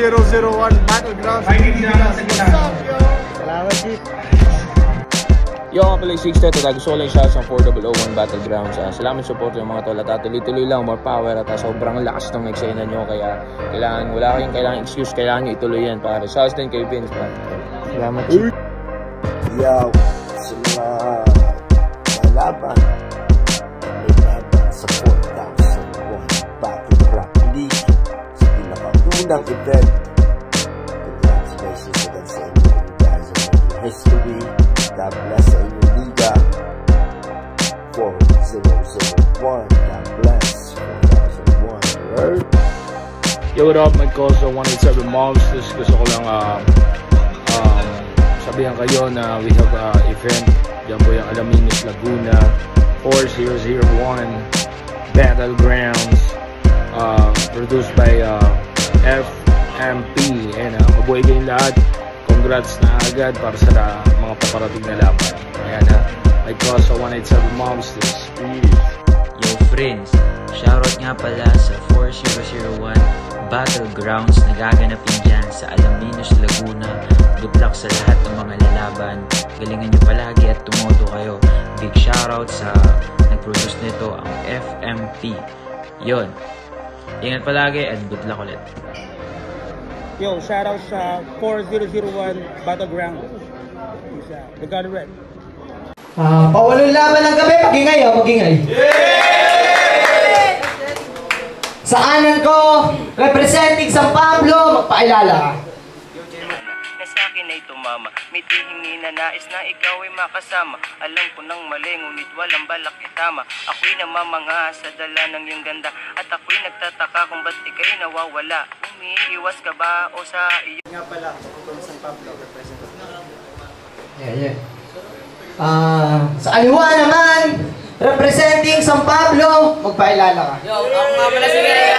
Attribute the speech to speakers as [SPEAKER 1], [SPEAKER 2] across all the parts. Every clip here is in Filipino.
[SPEAKER 1] 4001 Battlegrounds. Salamat, Chief.
[SPEAKER 2] Yo, nga pala yung 6 tayo. Gusto ko lang siya sa 4001 Battlegrounds. Salamat support yung mga tol. At tuloy-tuloy lang, more power. At sobrang lakas ng eksena nyo. Kaya wala kayong kailangan excuse. Kailangan nyo ituloy yan. Para sa din kay Vince.
[SPEAKER 1] Salamat, Chief.
[SPEAKER 3] Yo, sa mga laban. May laban sa 4001 Battleground League. Sa pinakaunang event. Congratulations again sa inyo. You guys are making history. God bless sa inyong liga. 4001. God bless. 4001. Word.
[SPEAKER 4] Yo, what up? My cause 187 Monsters. Gusto ko lang sabihan kayo na we have event. Diyan po yung Alaminos, Laguna. 4001 Battlegrounds. Produced by FMP. And mabuhay kayong lahat. Congrats na agad para sa mga paparating na laban. Ayan ha. My cause 187 Monsters. Peace.
[SPEAKER 5] Yo friends, shoutout nga pala sa 4001 Battlegrounds na gaganapin dyan sa Alaminos, Laguna. Good luck sa lahat ng mga lalaban. Galingan nyo palagi at tumoto kayo. Big shoutout sa nag-produce nito, ang FMP. Yon. Ingat palagi and good luck ulit.
[SPEAKER 6] Yo, shoutout sa 4001 Battleground. The God Red.
[SPEAKER 7] Pawalong laban ng gabi, magingay o, magingay. Sa kanan ko, representing San Pablo, magpakilala ka.
[SPEAKER 8] Na sa akin ay tumama, may tihing ninanais na ikaw ay makasama. Alam ko nang mali, ngunit walang balak itama. Ako'y namamanga sa dala ng iyong ganda, at ako'y nagtataka kung ba't ika'y nawawala. Umiiwas ka ba o sa iyo?
[SPEAKER 6] Nga pala, from San Pablo, representing.
[SPEAKER 7] Yeah. Sa kaliwa naman, representing San Pablo, magpakilala ka.
[SPEAKER 8] Yo, ako nga pala si Gaya.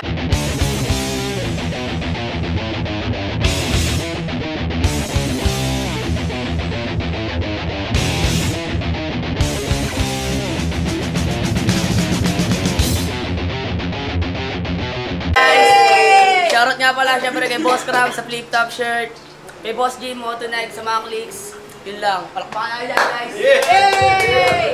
[SPEAKER 8] Shoutout nga pala syempre kay Boss Cram sa Flip Top Shirt, kay Boss G mo tonight sa mga clicks. Yun lang. Palakpakan na lang, guys. Yay!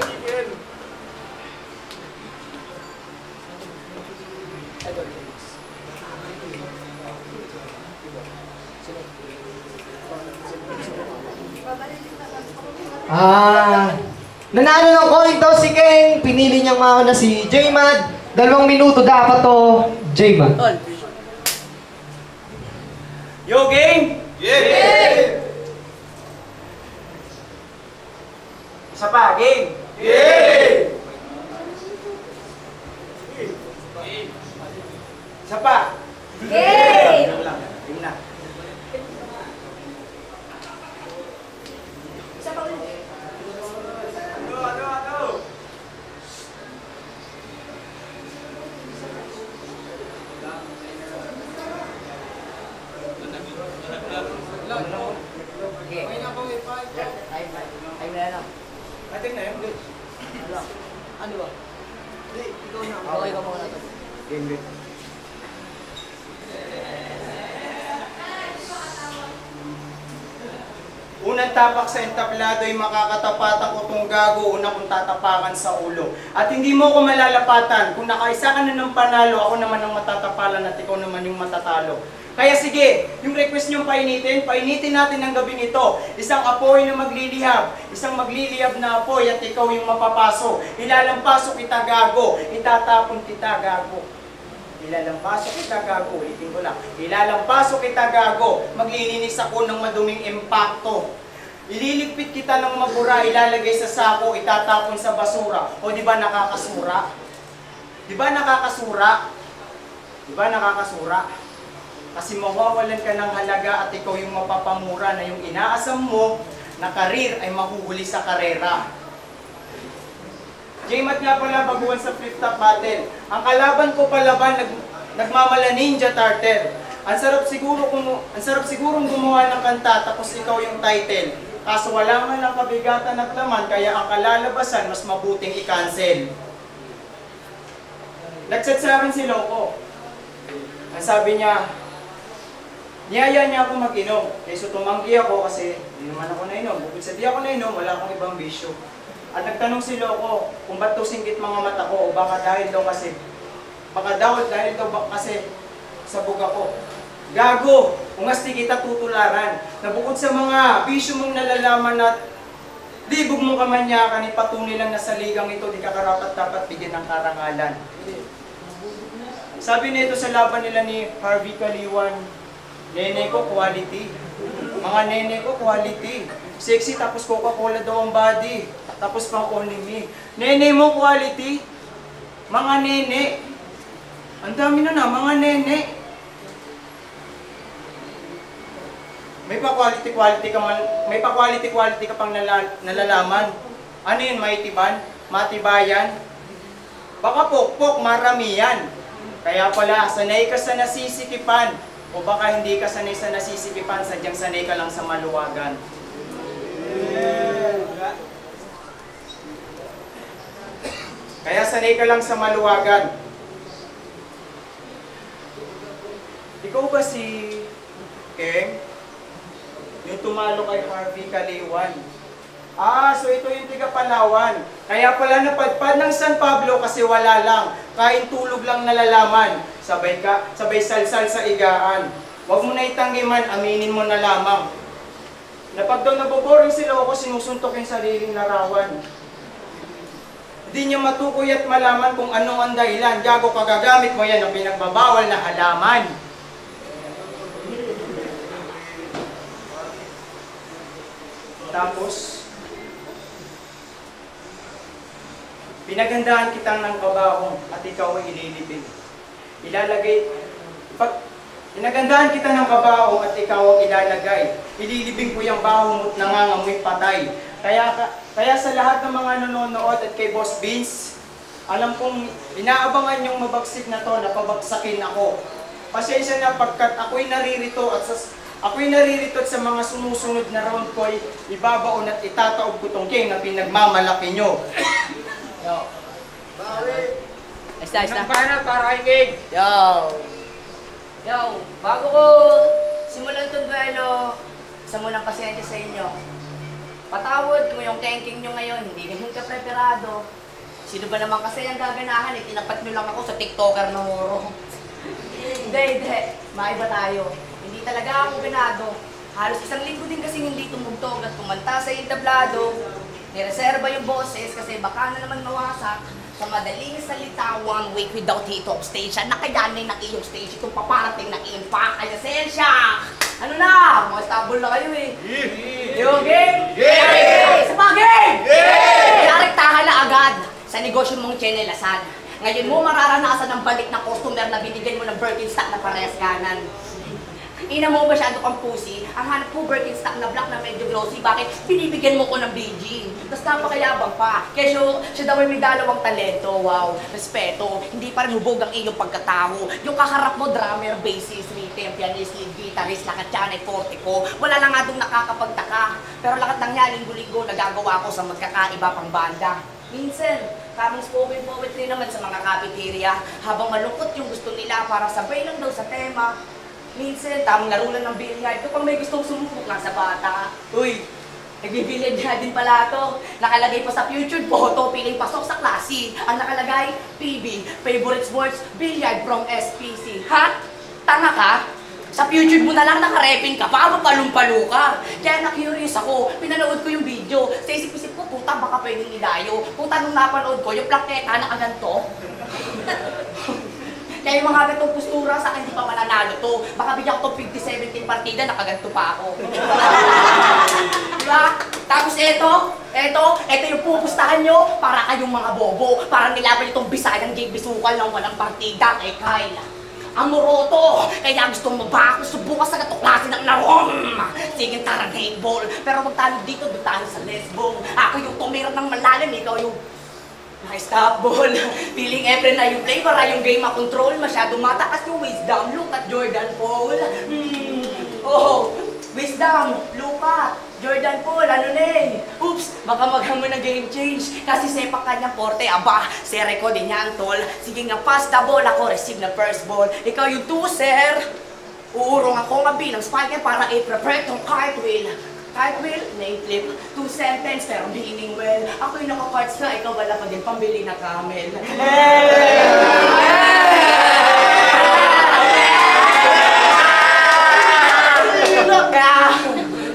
[SPEAKER 7] Nanalo ng coin to si Ken. Pinili niyang mauna si J-Mad. 2 minuto dapat to, J-Mad.
[SPEAKER 8] Yo, game!
[SPEAKER 7] Yeah!
[SPEAKER 8] Isa pa, game!
[SPEAKER 7] Yeah!
[SPEAKER 8] Isa pa!
[SPEAKER 7] Yeah!
[SPEAKER 8] Game na.
[SPEAKER 7] Isa pa ulit.
[SPEAKER 8] Ano?
[SPEAKER 7] Ay, na lang.
[SPEAKER 8] Ating na yun, good.
[SPEAKER 7] Ano ba?
[SPEAKER 6] Ikaw na. Okay ka muna to.
[SPEAKER 7] Game.
[SPEAKER 9] Unang tapak sa entablado ay makakatapatan ko tong gago, una kong tatapakan sa ulo. At hindi mo ko malalapatan, kung nakaisa ka na ng panalo, ako naman ang matatapalan at ikaw naman yung matatalo. Kaya sige, yung request niyong painitin natin ng gabi nito. Isang apoy na maglilihab, isang maglilihab na apoy at ikaw yung mapapaso. Ilalampaso kita gago, itatapon kita gago. Ilalampaso kita gago, ulitin ko lang. Ilalampaso kita gago, maglilinis ako ng maduming impacto. Ililigpit kita ng mabura, ilalagay sa sako, itatapon sa basura. O di ba nakakasura? Di ba nakakasura? Di ba nakakasura? Kasi mawawalan ka ng halaga at ikaw yung mapapamura na yung inaasam mo na karir ay mahuhuli sa karera. J-Mat nga pala baguhan sa flip-top battle. Ang kalaban ko palaban, nagmamala ninja tartar. Ang sarap sigurong gumawa ng kanta tapos ikaw yung title. Kaso wala man ang kabigatan at laman kaya ang kalalabasan mas mabuting i-cancel. Nagchat sa akin si Loco. Ang sabi niya, niyaya niya ako mag-inom. So tumanggi ako kasi hindi naman ako nainom. Bukod sa di ako nainom, wala akong ibang bisyo. At nagtanong si Loco kung ba't to singgit mga mata ko o baka dahil daw kasi sa buga ko. Gago, kung asti kita tutularan na bukod sa mga bisyo mong nalalaman at libog mong kamanyakan, ipatunay lang na sa ligang ito di ka karapat-dapat bigyan ng karangalan. Sabi nito sa laban nila ni Harvey Kaliwan, nene ko quality. Mga nene ko quality. Sexy tapos Coca-Cola daw ang body. Tapos pang only me. Nene mo quality. Mga nene. Ang dami na mga nene. May pa-quality ka pang nalalaman. Ano yun, maitiban? Matibayan? Baka pokpok, maramihan. Kaya pala, sanay ka sa nasisikipan. O baka hindi ka sanay sa nasisikipan, sadyang sanay ka lang sa maluwagan. Kaya sanay ka lang sa maluwagan. Ikaw ba si Keng? Yung tumalo kay Harvey Kaliwan. So ito yung tiga Palawan. Kaya pala napadpad ng San Pablo kasi wala lang. Kain tulog lang nalalaman. Sabay salsal sa igaan. Huwag mo na itanggiman, aminin mo na lamang. Napag daw naboboring sila ako, sinusuntok yung sariling larawan. Hindi niya matukoy at malaman kung anong ang dahilan. Gago kagagamit mo yan ang pinagbabawal na halaman. Tapos, pinaghandaan kitang ng kabaong at ikaw ay ililibing. Pinaghandaan kita ng kabaong at ikaw ang ilalagay. Ililibing ko yung baho mo't nangangamoy patay. Kaya sa lahat ng mga nanonood at kay Boss Vince, alam kong inaabangan yung mabagsik na to, napabagsakin ako. Pasensya na pagkat ako'y naririto at sa mga sumusunod na round ko ay ibabaon at itataob ko tong game na pinagmamalaki nyo. Yo.
[SPEAKER 6] Ayos na.
[SPEAKER 9] Para kay Game.
[SPEAKER 6] Yo, bago ko simulan itong duelo, isa munang pasyente sa inyo. Patawad kung yung tanking nyo ngayon, hindi ganun ka preparado. Sino ba naman kasi ang gaganahan? Tinapat nyo lang ako sa TikToker na moro. Hindi. Maiba tayo. Hindi talaga ako ganado. Halos isang linggo din kasi hindi tumugtog at kumanta sa entablado. Nireserba yung boses kasi baka na naman mawasak. Sa madaling salita, 1 week without hit-off station. Nakayanin ng iyong stage itong paparating na impact. Ay, asensya! Ano na? Mga stable na kayo eh. Yung game? Sa mga game! Yarektahan na agad sa negosyo mong chenelasan. Ngayon mo mararanasan ang balik ng customer na binigyan mo ng Birkenstock na parehas kanan. Ina mo masyado kang pusi, ang hanap po Birkenstock na black na medyo glossy, bakit binibigyan mo ko ng beijing? Tapos napakayabang pa, kaya siya daw ay may dalawang talento, wow, respeto, hindi pa rin hubog ang iyong pagkatao. Yung kaharap mo, drummer, bassist, rhythm, pianist, lead guitarist, lakatyan, forte ko, wala lang nga doon nakakapagtaka. Pero lahat ng yan, linggo-linggo, nagagawa ko sa magkakaiba pang banda. Minsan, tamang spoken poetry naman sa mga cafeteria. Habang malungkot yung gusto nila para sabay lang daw sa tema. Minsan, tamang laro lang ng billiard. Kapag may gustong sumubok nasa bata. Uy, nagbibilliard nga din pala to. Nakalagay pa sa future photo, piling pasok sa klase. Ang nakalagay, PB, favorite sports, billiard from SPC. Ha? Tanga ka? Sa future mo na lang nakarepin ka, baka mapalong-palo ka. Kaya na-curious ako, pinanood ko yung video. Sa isip-isip ko, puta, baka pwedeng ilayo. Puta, nung napanood ko, yung plaketa nakaganto. Kaya yung mga ganitong postura, sa akin hindi pa mananalo to. Baka bigyan ko itong 50-17 partida, nakaganto pa ako. Diba? Tapos ito yung pupustahan nyo para kayong mga bobo. Para nilaban itong Bisayang Game Bisukal ng walang partida kay Kyle. Amoroto! Kaya gustong mabako, subukan sa katuklasin ng narom! Sige, tara handball. Pero magtalo dito, doon tayo sa lesbong. Ako yung tumira ng malalim, ikaw yung stop ball. Feeling Efren na yung play para yung game makontrol. Masyadong matakas yung wisdom. Look at Jordan Paul. Oh, wisdom. Look at Jordan Paul. Ano na eh? Oops, baka maghamon na game change. Kasi sepak kanyang porte. Aba, sere ko din yan, tol. Sige nga, pass the ball. Ako receive na first ball. Ikaw yung two, sir. Uurong ako mabilang spiker para i-prepare tong cartwheel. Cartwheel, name flip, 2 sentence, pero meaning well. Ako yung naka-cards na, ikaw wala pa din pambili na camel.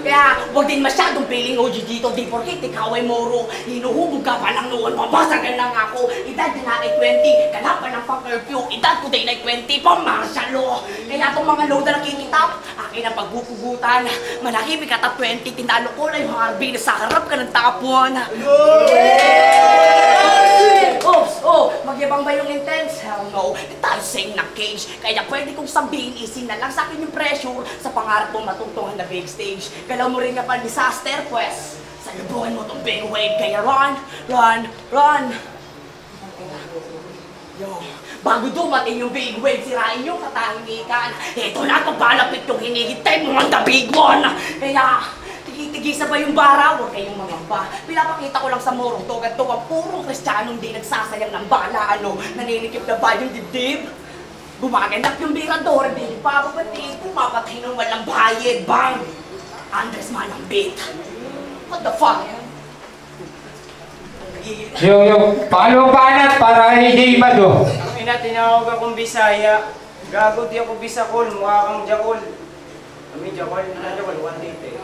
[SPEAKER 6] Kaya, huwag din masyadong piling OG dito, di porkit ikaw ay moro. Hinuhubog ka pa lang noon, mabasagan lang ako. Edad na ay 20, kalapan ng pang-curfew. Edad ko din ay 20, pang-martial law. Kaya itong mga load na nakikitap, akin ang pagbupugutan. Manahimik ka ta 20, tinalo ko na yung Harvey, sa harap ka ng tapon. Magyabang ba yung intense? Hell no, di tayo same na cage. Kaya pwede kong sabihin, isin na lang sa akin yung pressure sa pangarap mong matungtungan na big stage. Galaw mo rin nga pa disaster, pues salubungan mo tong big wave. Kaya run, run, run. Yo, bago dumating yung big wave, sirain yung katahimikan. Ito na, papalapit yung hinihintay mo ang the big one. Kaya, tigisa ba yung bara? Huwag kayong mangamba. Pinapakita ko lang sa morong to, ganito ang purong kristyanong di nagsasayang ng bala. Ano, naninikip na ba yung dibdib? Gumaganap yung birador, di papapatid, pumapatay ng walang bayad. Bang! Andres man ang beat. What the fuck?
[SPEAKER 10] Yo, paano banat para ni J-Mad oh?
[SPEAKER 9] Ang ina, tinawag akong Bisaya. Gago di ako Bisakol, mukha kang Jakol. Kami Jakol, na Jakol, 180.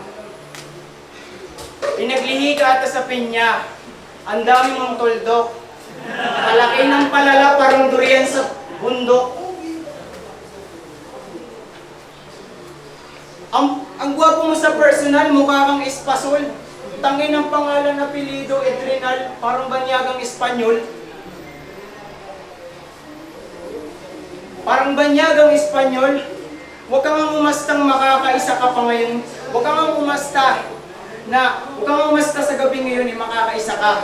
[SPEAKER 9] Pinaglihi ka ata sa pinya. Ang dami mong tuldok. Palaki ng palala, parang durian sa bundok. Ang gwapo mo sa personal, mukha kang espasol. Tangin ng pangalan na apelido, Edrenal, parang banyagang Espanyol. Parang banyagang Espanyol. Huwag kang umastang makakaisa ka pa ngayon. Huwag kang umasta sa gabi ngayon, makakaisa ka.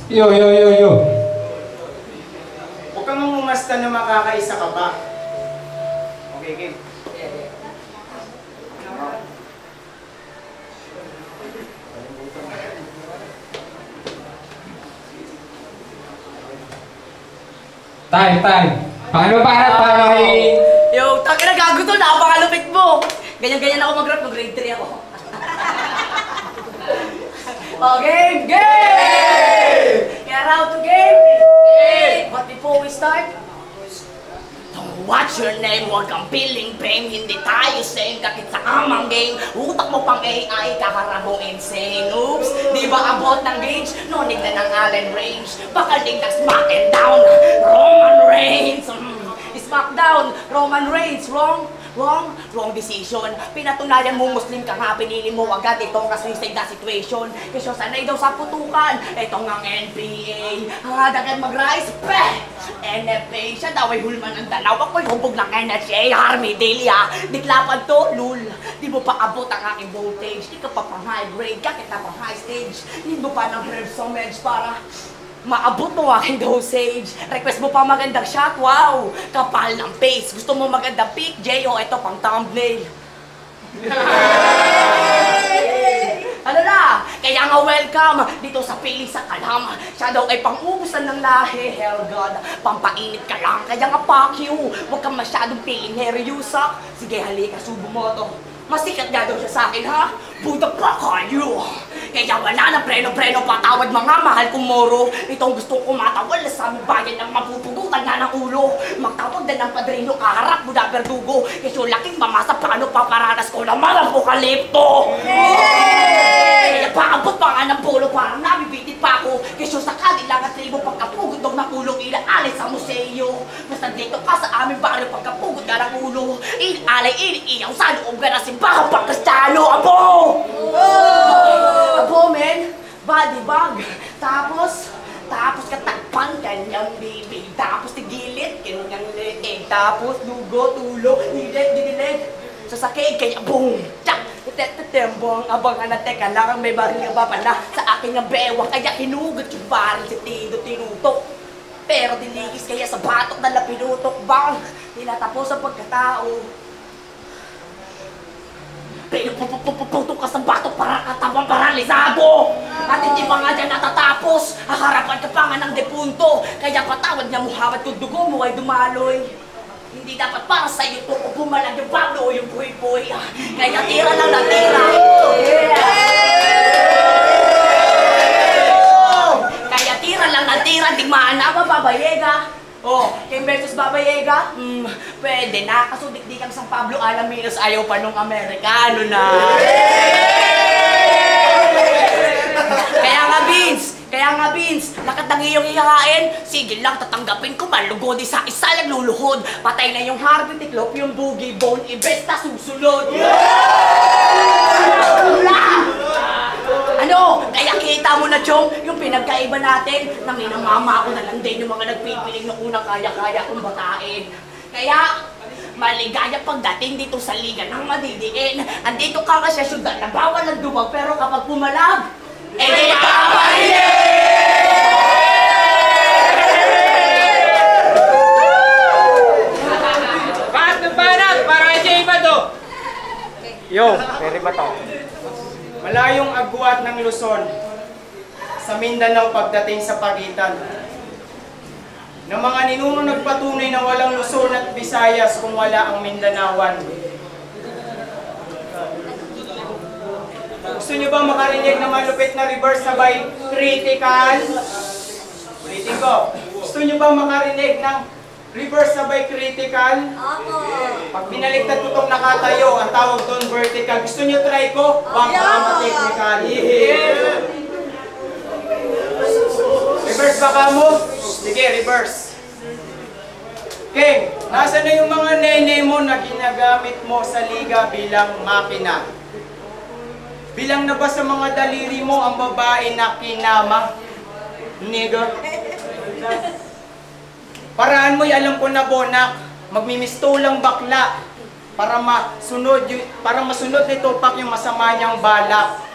[SPEAKER 10] Yo.
[SPEAKER 9] Huwag kang umasta na makakaisa ka ba? Okay, game.
[SPEAKER 10] Time. Paano banat para kay...
[SPEAKER 6] Yo, tangina gago to, napakalupit mo. Ganyan-ganyan ako mag-rap, no grade 3 ako. Game! Kaya round to game! But before we start, don't watch your name, huwag kang feeling pain. Hindi tayo same, kakit sa kamang game. Utak mo pang AI, kaharap mo insane. Oops, di ba abot ng gauge? No need na ng Allen range. Baka ding smack and down, Roman Reigns. Smackdown, Roman Reigns, wrong? Wrong decision. Pinatunayan mo Muslim ka nga, pinili mo agad itong kasisig na situation. Kasi sanay daw sa putukan, itong ang NPA. Dagan mag-rise, NFA, siya daw ay hulman ng dalaw. Ako'y hubog ng NHA, Armadilya. Diklapan to, lul. Di mo pa abot ang aking voltage. Di ka pa pang high grade, kakit na pang high stage. Di mo pa ng herbs so meds para maabot mo aking dosage. Request mo pa magandang shot, wow! Kapal ng face. Gusto mo magandang pic, J.O. Ito pang thumbnail. Ano na? Kaya nga welcome dito sa Piling sa Kalam. Siya daw ay pang-ubusan ng lahi, hell God. Pampainit ka lang, kaya nga fuck you. Huwag kang masyadong piling Heriusak. Sige, halika, subo mo to. Masikat nga daw siya sa akin, ha? Who the fuck are you? Kaya wala na preno-preno patawad mga mahal kong moro. Itong gustong kumatawal sa aming bayan ng mapupugutan na ng ulo. Magtawag din ng padrino, kaharap mo na berdugo. Kasi laking mamasa paano paparanas ko naman ang bukalipto. Kaya paabot pa nga ng polo, parang nabibitit pa ako. Kasi sa kanilang at tribo pagkapugod ng ulong ilaalay sa museo. Basta dito ka sa aming baryo pagkapugod ka ng ulo. Inaalay, iniiyaw sa loob ka na simbahan pang Kristiyano, abo! Abo, men, body bag. Tapos katakpan kanyang bibig. Tapos tigilid, kanyang leeg. Tapos dugo, tulo, dilig. Sasakay, kaya boom! Tsak! Tembong, abang na teka lang, may baril nga ba pala sa akin ng bewang. Kaya hinugot yung baril si Tido tinutok. Pero diligis kaya sa batok na lapinutok bang tinatapos ang pagkatao. Pinupupupuputok ka sa batok para katabang paralisado. At hindi pa nga dyan natatapos. Haharapan ka pa nga ng depunto. Kaya patawad niya Muhammad kung dugo mo ay dumaloy. Hindi dapat para sa'yo ito kung bumalag yung Pablo o yung puy-puy. Kaya tira lang na tira. Kaya tira lang na tira. Digmaan na ba, Baba Yega? King versus Baba Yega? Pwede na. Kaso dikdikang San Pablo Alaminos ayaw pa nung Amerikano na. Kaya nga, Vince, nakatangi yung ihahain. Sige lang, tatanggapin ko, malugo di sa isa lang luluhod. Patay na yung heart, tiklop yung boogie bone, ibes na susunod. Ano? Kaya kita mo na, Chong, yung pinagkaiba natin, na minamama ko na lang din yung mga nagpipiling ng unang kaya-kaya kong batain. Kaya, maligaya pagdating dito sa liga ng madidiin. Andito ka nga sa syudad na bawal ang dumag, pero kapag pumalag, di papahilig!
[SPEAKER 9] Banat para kay J-Mad to.
[SPEAKER 1] Yo, pwede ba to?
[SPEAKER 9] Malayong agwat ng Luzon sa Mindanao pagdating sa pagitan ng mga ninuno nagpatunay na walang Luzon at Visayas kung wala ang Mindanawan. Gusto nyo ba makarinig na malupit na reverse sabay critical? Ulitin ko. Gusto nyo ba makarinig ng reverse sabay critical? Pag binaliktad ko itong nakatayo, ang tawag doon vertical. Gusto nyo try ko? Wag ka ma-technical. Reverse ba ka mo? Sige, reverse. King, nasa na yung mga nene mo na ginagamit mo sa liga bilang makina? Bilang na ba sa mga daliri mo ang babae na kinama? Nigga. Paraan mo'y alam ko na bonak, magmimistulang bakla para masunod ni Tupac yung masama niyang balak.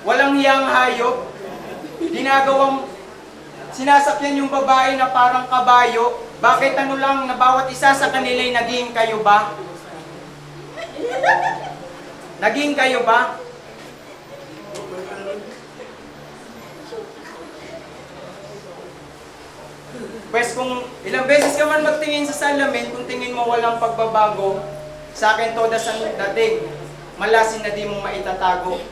[SPEAKER 9] Walang hiyang hayop, ginagawang sinasakyan yung babae na parang kabayo. Bakit ano lang na bawat isa sa kanila'y naging kayo ba? Naging kayo ba? Pues kung ilang beses ka man magtingin sa salamin, kung tingin mo walang pagbabago, sa akin todas ang dating, malasin na di mo maitatago.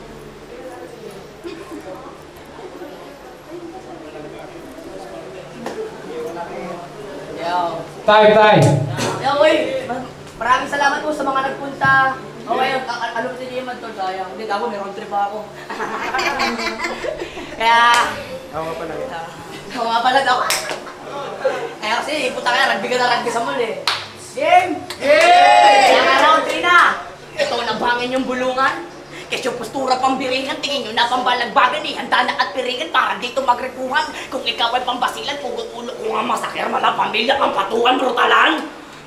[SPEAKER 10] Time.
[SPEAKER 6] Uy, maraming salamat po sa mga nagpunta. Ngayon, ano ba si J-Mad to? Sayang. Hindi, ako, may road trip ako. Kaya... Oo nga pala daw. Kaya kasi, puta kaya, rugby ka na rugby sa mall eh. Game! Game! Kaya round 3 na. Ito nabangin yung bulungan. Kesyo postura pambiringan, tingin nyo na pambalagbagan eh. Handa na at piringan para dito magrekuhan. Kung ikaw ay pambasilan, pugot ulo ko nga masakir, malang pamilya, pampatuan, brutalan.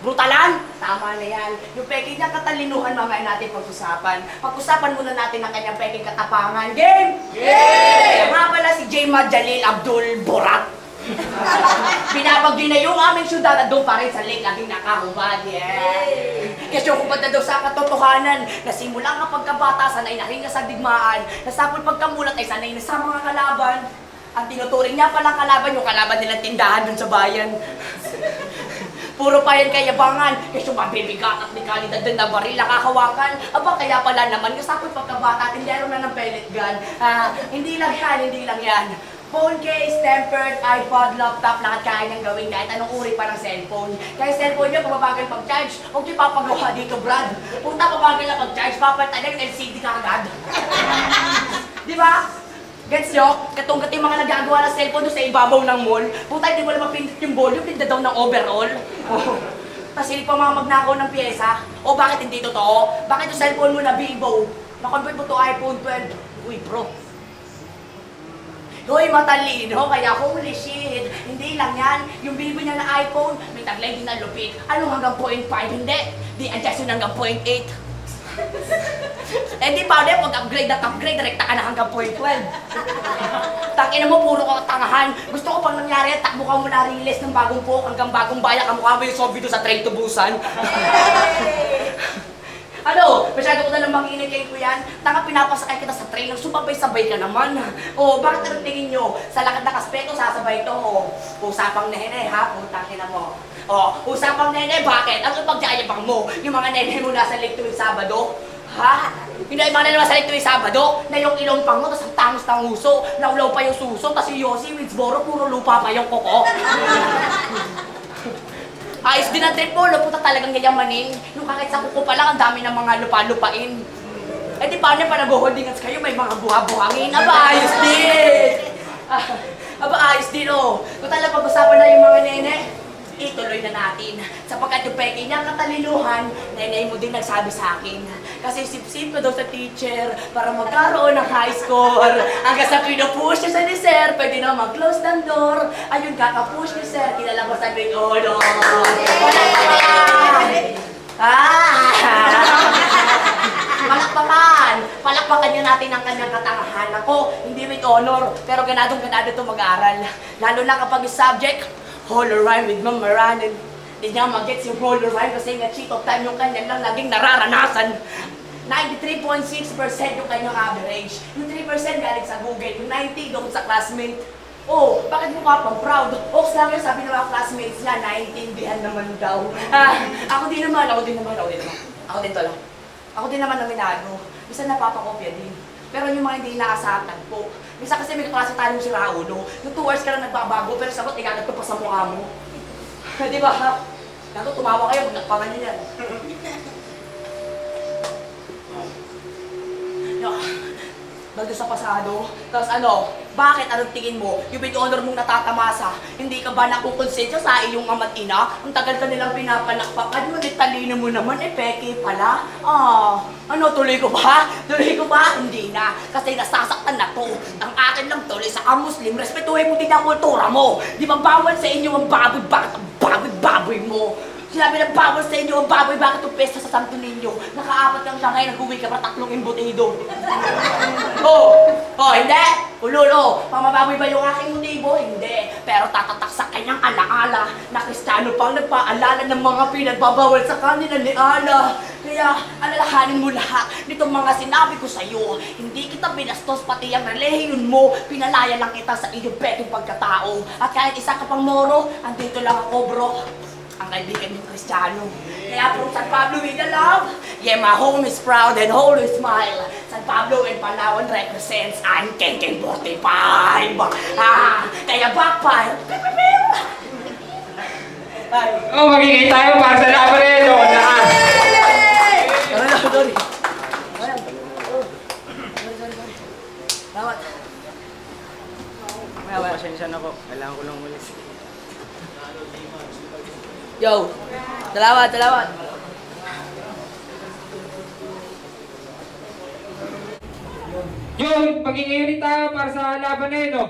[SPEAKER 6] Brutalan? Tama na yan. Yung peking niya katalinuhan, mamaya natin pag-usapan. Pag-usapan muna natin ang kanyang peking katapangan. Game! Game! Nga pala si J. Jalil Abdul Borat. Binabagyo na yung aming syudad at doon pa rin sa lake laging nakahubad. Yeah. Kasi kung ba't na daw sa katotohanan, nasimula nga pagkabata, sanay na rin nga sa digmaan, nasapol pagkamulat ay sanay na sa mga kalaban. Ang tinuturing niya palang kalaban, yung kalaban nilang tindahan dun sa bayan. Puro pa yan kayabangan, kasi mabibigat at may kalidad din na baril nakakawakan. Aba, kaya pala naman, nasapol pagkabata, tindero na ng pellet gun. Hindi lang yan. Phone case, tempered, iPod, laptop, lahat kaya niyang gawin kahit anong uri pa ng cellphone. Kaya cellphone niya, pababagal pag-charge, huwag niyo papagawa dito, Brad. Punta pabagal na pag-charge, papalitan ng LCD ka agad. Di ba? Gets nyo? Katungkat yung mga nagagawa ng cellphone doon sa ibabaw ng mall. Punta, hindi mo lang mapindot yung volume, pinda daw ng overall. Tapos hindi pa mga magnakaw ng pyesa. O bakit hindi totoo? Bakit yung cellphone mo na Vivo? Na-convert mo to iPhone 12? Uy, bro. Hoy, matalino, kaya holy shit. Hindi lang yan. Yung Vivo niya na iPhone, may taglay din na lupit. Ano hanggang 0.5? Hindi. Di adjust yun hanggang 0.8. Eh di pa ulit, pag-upgrade at upgrade, direkta ka na hanggang 0.12. Tangina mo, puro ka tangahan. Gusto ko pang nangyari, takbo ka muna release ng bagong Poke hanggang bagong bayak. Kamukha mo yung zombie doon sa Train to Busan. Ano? Masyado ko na lang manginit kay kuyan. Tanga, pinapasakay kita sa train, sumabay-sabay ka naman. O, bakit ang tingin nyo? Sa lakad na kaspeto, sasabay to. O, usapang nene, ha? Putang ina mo. O, usapang nene, bakit? Ang ipagdayabang mo, yung mga nene mo nasa lake tuwing Sabado. Ha? Hindi ay mga naman sa lake tuwing Sabado, na yung ilong pang mo, tas ang tangos-tanguso, naulaw pa yung suso, tas yung Yossi, Winsboro, puro lupa pa yung koko. Ayos din ang trip mo, puta talagang yayamanin. Yung kahit sa kuko pa lang, ang dami ng mga lupa-lupain. Eh di paano pa nag-holdingas kayo, may mga buha-buhangin. Aba, ayos din! Aba, ayos din oh. Kung talagang pag-usapan na yung mga nene, ituloy na natin. Sapagkat yung peke niya katalinuhan, nenay mo din nagsabi sa akin. Kasi sip-sip ko daw sa teacher para magkaroon ng high score. Hanggang sa pinupush niya sa ni sir, pwede na mag-close ng door. Ayun, kakapush ni sir, kilala mo sa grade honor. Palakpakan! Palakpakan niya natin ang kanyang katangahan. Ako, hindi with honor, pero ganadong-ganado ito mag-aaral. Lalo na kapag yung subject, Holler rhyme with Mama Ranen. Di niya mag-gets yung holler rhyme kasi nga cheat of time yung kanya lang laging nararanasan. 93.6% yung kanyang average. Yung 3% galing sa Google, yung 90% doon sa classmate. Oh, bakit mo ka pang proud? Oaks lang yun, sabi ng mga classmates niya, naintindihan naman daw. Ako din naman. Ako din naman nominado. Minsan napapakopya din. Pero yung mga hindi inaasahan po. Minsan kasi may kaklase tayo si Raulo. Yung 2 hours ka lang nagbabago, pero sagot, ikagat ko pa sa mukha mo. Di ba ha? Dato, tumawa kayo, magnagpangan nyo yan. Bago sa pasado, tapos ano, bakit anong tingin mo? Yung bid-honor mong natatamasa, hindi ka ba nakukonsensya sa iyong ama't ina? Ang tagal ka nilang pinapalakpakan, ngunit talino mo naman, peke pala. Ano, tuloy ko ba? Hindi na, kasi nasasaktan na to. Ang akin lang tuloy sa Muslim, respetuhin mo din ang kultura mo. Di ba bawal sa inyo ang baboy, bakit ang baboy mo? Sinabi ng bawal sa inyo ang baboy, bakit yung pesta sa Santo Niño? Naka-4 kang sangay, nag-uwi ka pa 3 embutido. Hindi! Ululo, pamababoy ba yung aking motibo? Hindi. Pero tatatak sa kanyang alaala na Kristiyano pang nagpaalala ng mga pinagbabawal sa kanila ni Allah. Kaya alalahanin mo lahat nitong mga sinabi ko sa'yo. Hindi kita binastos pati ang relihiyon mo. Pinalaya lang kita sa iyong peking pagkatao. At kahit isa ka pang moro, andito lang ako bro. Ang kaibigan yung Kristiyano. Kaya from San Pablo with the love, yeah, my home is proud and always smile. San Pablo and Palawan represents ang Kengkeng 45. Kaya backfire.
[SPEAKER 10] Magiging tayo para sa Labarelo.
[SPEAKER 6] Sorry. Bawat.
[SPEAKER 9] Pasensya na po. Kailangan ko lang ulit.
[SPEAKER 6] Yo! Salamat, salamat.
[SPEAKER 10] Yo, pag-iinit tayo para sa laban na ito.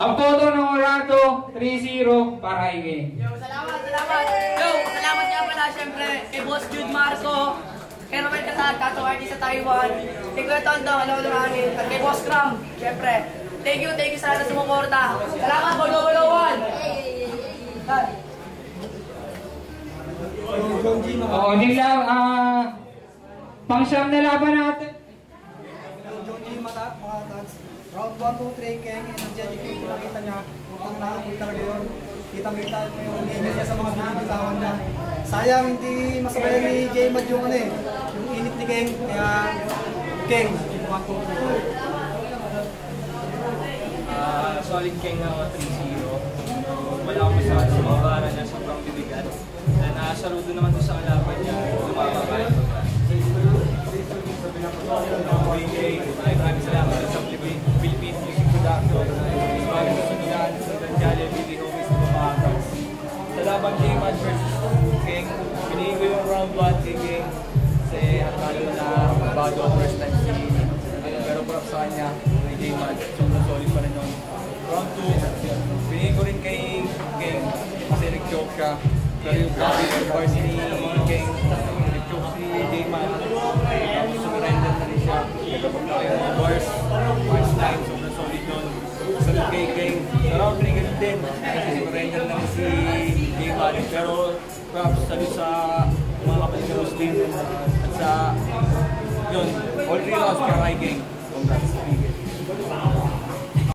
[SPEAKER 10] Ang boto ng Orlando, 3-0 para kay King.
[SPEAKER 6] Yo, salamat. Yo, salamat nga pala syempre kay Boss Jude Marco, kay Romel Casal, Tattoo Artist sa Taiwan, kay Kuya Tondo, alam mo namin, at kay Boss Cram, syempre. Thank you sa lahat na sumuporta. Salamat, Bolo-Bolo-1!
[SPEAKER 10] Oo, din lang, pang-siyam na laban natin.
[SPEAKER 11] John G. Makatags. Round 1, 2, 3, Keng. Energetic yung pinakita niya. Utang nakakul talaga yun. Kita-kita mo yung init niya sa mga binibitawan niya. Sayang, hindi masabayan ni J-Mad yung yung init ni Keng. Kaya, Keng, 1, 2, 3.
[SPEAKER 12] Solid Keng na 3-0. Wala akong masabi sa mga bara niya, sobrang bibigat. And saludo naman doon sa kalaban niya, lumababay. Maraming salamat sa Philippine Music Production. Maraming susunod sa Danjali, Billy Homies, Lumabas. Sa laban J-Mad versus King, pinigil ko yung round 1 kay King. Kasi hatalo na bago first time si pero prop sa kanya, kay J-Mad. Sobrang solid pa rin nun. Round 2, pinigil ko rin kay King kasi nag-choke siya. Pero yung bars ni King, nag-choke si J-Mad. Sumurrender na rin siya. Nagkapagpaka yung mga bars, punch line, sobrang solid nun. Salud kay King. Sa round 3 ganun din. Kasi sumurrender na rin si J-Mad. Pero perhaps salud sa mga kapatid na Muslim. At sa, yun, all 3 rounds para kay King. Congrats.